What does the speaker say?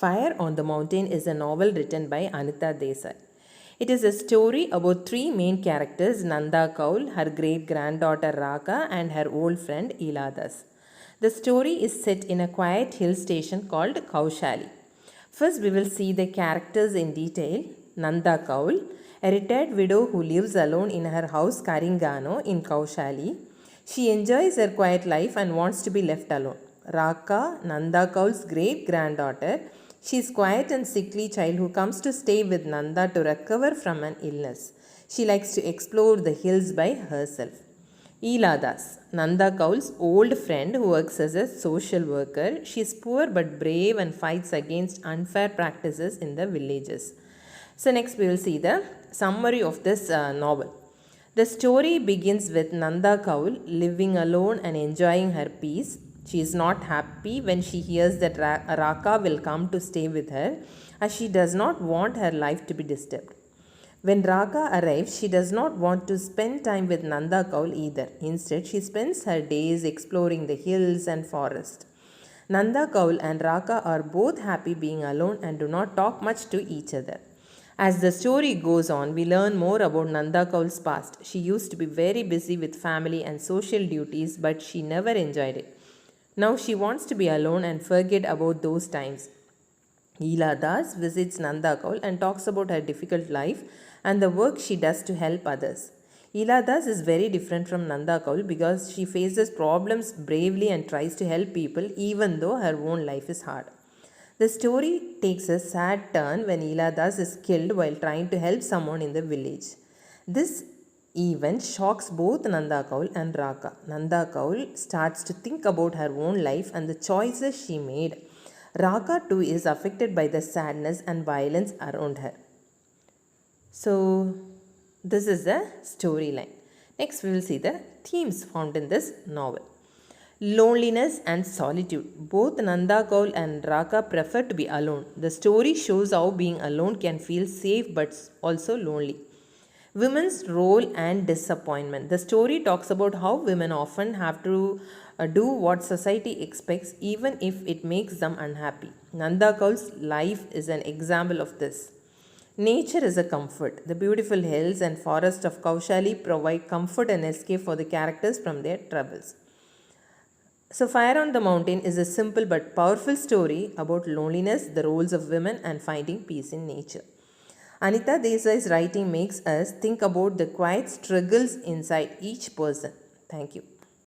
Fire on the Mountain is a novel written by Anitha Desai. It is a story about three main characters, Nanda Kaul, her great granddaughter Raka, and her old friend Iladas. The story is set in a quiet hill station called Kaushali. First, we will see the characters in detail. Nanda Kaul, a retired widow who lives alone in her house Karingano in Kaushali. She enjoys her quiet life and wants to be left alone. Raka, Nanda Kaul's great granddaughter, she is quiet and sickly child who comes to stay with Nanda to recover from an illness. She likes to explore the hills by herself. Iladas, Nanda Kaul's old friend who works as a social worker. She is poor but brave and fights against unfair practices in the villages. So next we will see the summary of this novel. The story begins with Nanda Kaul living alone and enjoying her peace. She is not happy when she hears that Raka will come to stay with her, as she does not want her life to be disturbed. When Raka arrives, she does not want to spend time with Nanda Kaul either. Instead, she spends her days exploring the hills and forest. Nanda Kaul and Raka are both happy being alone and do not talk much to each other. As the story goes on, we learn more about Nanda Kaul's past. She used to be very busy with family and social duties, but she never enjoyed it. Now she wants to be alone and forget about those times. Leela Das visits Nanda Kaul and talks about her difficult life and the work she does to help others. Leela Das is very different from Nanda Kaul because she faces problems bravely and tries to help people even though her own life is hard. The story takes a sad turn when Leela Das is killed while trying to help someone in the village. This event shocks both Nanda Kaul and Raka. Nanda Kaul starts to think about her own life and the choices she made. Raka too is affected by the sadness and violence around her. So, this is the storyline. Next, we will see the themes found in this novel. Loneliness and solitude. Both Nanda Kaul and Raka prefer to be alone. The story shows how being alone can feel safe but also lonely. Women's role and disappointment. The story talks about how women often have to do what society expects even if it makes them unhappy. Nanda Kaul's life is an example of this. Nature is a comfort. The beautiful hills and forests of Kaushali provide comfort and escape for the characters from their troubles. So, Fire on the Mountain is a simple but powerful story about loneliness, the roles of women, and finding peace in nature. Anitha Desai's writing makes us think about the quiet struggles inside each person. Thank you.